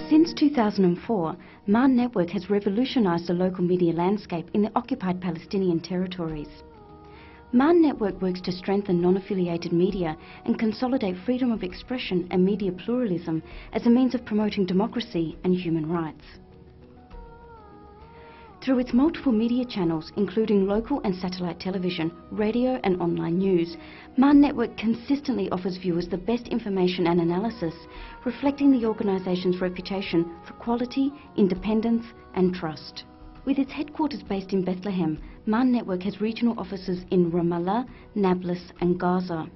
Since 2004, MAN Network has revolutionized the local media landscape in the occupied Palestinian territories. MAN Network works to strengthen non-affiliated media and consolidate freedom of expression and media pluralism as a means of promoting democracy and human rights. Through its multiple media channels, including local and satellite television, radio and online news, MAN Network consistently offers viewers the best information and analysis, reflecting the organisation's reputation for quality, independence and trust. With its headquarters based in Bethlehem, MAN Network has regional offices in Ramallah, Nablus and Gaza.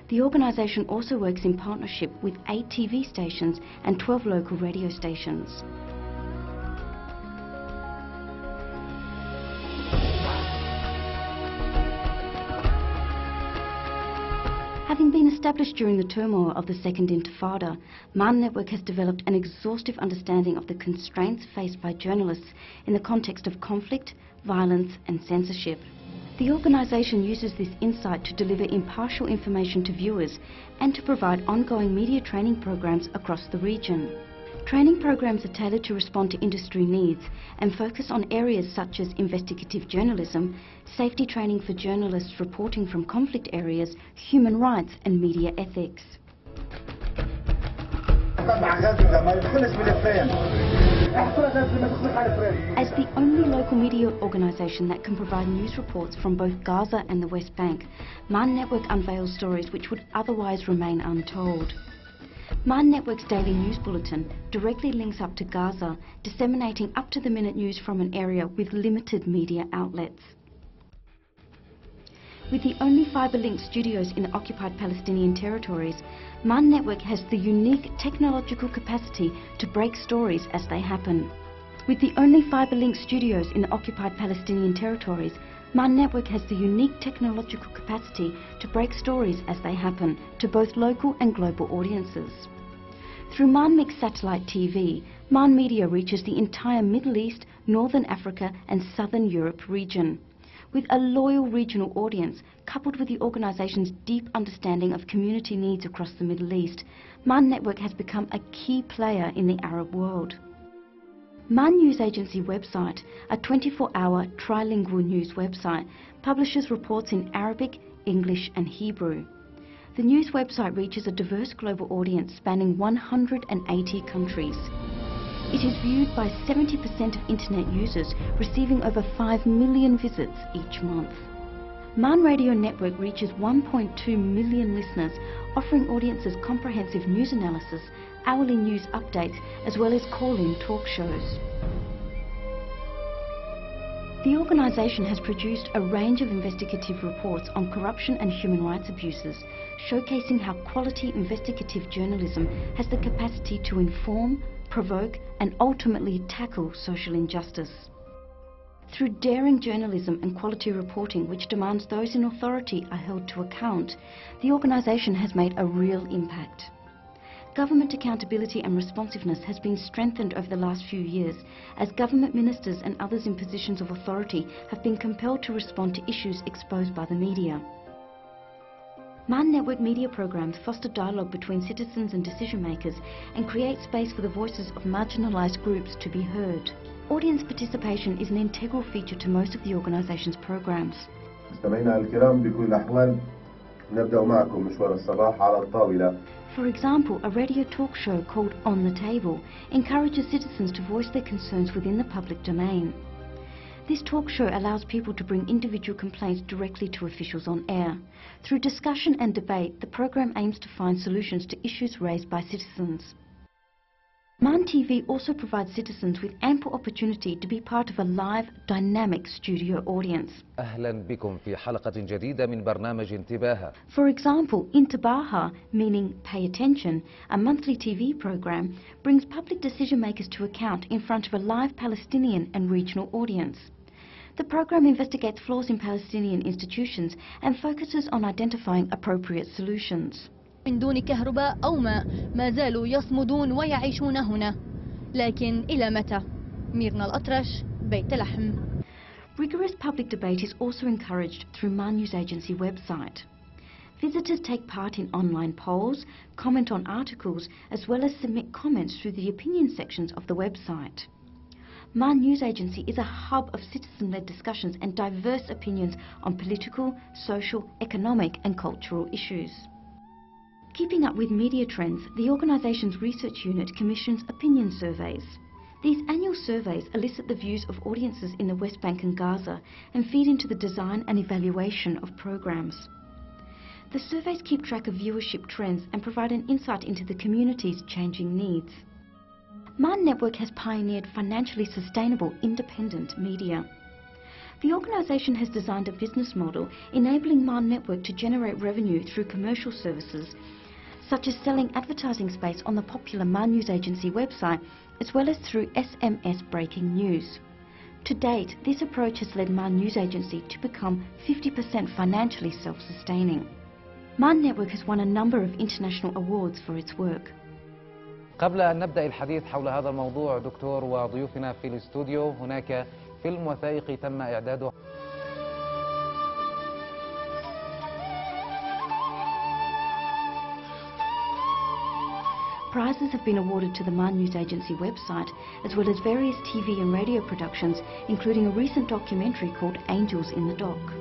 The organisation also works in partnership with 8 TV stations and 12 local radio stations. Having been established during the turmoil of the Second Intifada, MAN Network has developed an exhaustive understanding of the constraints faced by journalists in the context of conflict, violence and censorship. The organisation uses this insight to deliver impartial information to viewers and to provide ongoing media training programs across the region. Training programs are tailored to respond to industry needs and focus on areas such as investigative journalism, safety training for journalists reporting from conflict areas, human rights and media ethics. As the only local media organisation that can provide news reports from both Gaza and the West Bank, MAN Network unveils stories which would otherwise remain untold. MAN Network's daily news bulletin directly links up to Gaza, disseminating up-to-the-minute news from an area with limited media outlets. With the only fibre-linked studios in the occupied Palestinian territories, MAN Network has the unique technological capacity to break stories as they happen. With the only fibre-linked studios in the occupied Palestinian territories, MAN Network has the unique technological capacity to break stories as they happen to both local and global audiences. Through MAN Mix Satellite TV, MAN Media reaches the entire Middle East, Northern Africa and Southern Europe region. With a loyal regional audience, coupled with the organisation's deep understanding of community needs across the Middle East, MAN Network has become a key player in the Arab world. MAN News Agency website, a 24-hour trilingual news website, publishes reports in Arabic, English and Hebrew. The news website reaches a diverse global audience spanning 180 countries. It is viewed by 70% of internet users, receiving over 5 million visits each month. MAN Radio Network reaches 1.2 million listeners, offering audiences comprehensive news analysis, hourly news updates, as well as call-in talk shows. The organisation has produced a range of investigative reports on corruption and human rights abuses, showcasing how quality investigative journalism has the capacity to inform, provoke and ultimately tackle social injustice. Through daring journalism and quality reporting which demands those in authority are held to account, the organisation has made a real impact. Government accountability and responsiveness has been strengthened over the last few years as government ministers and others in positions of authority have been compelled to respond to issues exposed by the media. MAN Network media programs foster dialogue between citizens and decision makers and create space for the voices of marginalised groups to be heard. Audience participation is an integral feature to most of the organisation's programs. مستمعينا الكرام بكل الأحوال نبدأ معكم مشوار الصباح على الطاولة. For example, a radio talk show called On the Table encourages citizens to voice their concerns within the public domain. This talk show allows people to bring individual complaints directly to officials on air. Through discussion and debate, the program aims to find solutions to issues raised by citizens. MAN TV also provides citizens with ample opportunity to be part of a live, dynamic studio audience. أهلا بكم في حلقة جديدة من برنامج انتباه. For example, Intibaha, meaning pay attention, a monthly TV program, brings public decision makers to account in front of a live Palestinian and regional audience. The program investigates flaws in Palestinian institutions and focuses on identifying appropriate solutions. من دون كهرباء أو ماء ما زالوا يصمدون ويعيشون هنا، لكن إلى متى؟ ميرنا الأطرش، بيت لحم. Rigorous public debate is also encouraged through MAN News Agency website. Visitors take part in online polls, comment on articles, as well as submit comments through the opinion sections of the website. MAN News Agency is a hub of citizen-led discussions and diverse opinions on political, social, economic and cultural issues. Keeping up with media trends, the organisation's research unit commissions opinion surveys. These annual surveys elicit the views of audiences in the West Bank and Gaza and feed into the design and evaluation of programs. The surveys keep track of viewership trends and provide an insight into the community's changing needs. MAN Network has pioneered financially sustainable independent media. The organisation has designed a business model enabling MAN Network to generate revenue through commercial services, such as selling advertising space on the popular MAN News Agency website, as well as through SMS breaking news. To date, this approach has led MAN News Agency to become 50% financially self-sustaining. MAN Network has won a number of international awards for its work. قبل أن نبدأ الحديث حول هذا الموضوع دكتور وضيوفنا في الاستوديو، هناك فيلم وثائقي تم إعداده. Prizes have been awarded to the MAN News Agency website, as well as various TV and radio productions, including a recent documentary called Angels in the Dock.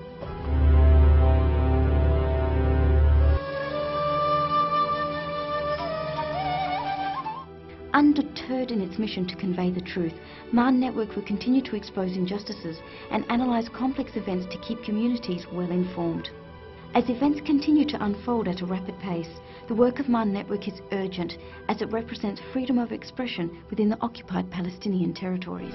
Undeterred in its mission to convey the truth, MAN Network will continue to expose injustices and analyse complex events to keep communities well informed. As events continue to unfold at a rapid pace, the work of MAN Network is urgent as it represents freedom of expression within the occupied Palestinian territories.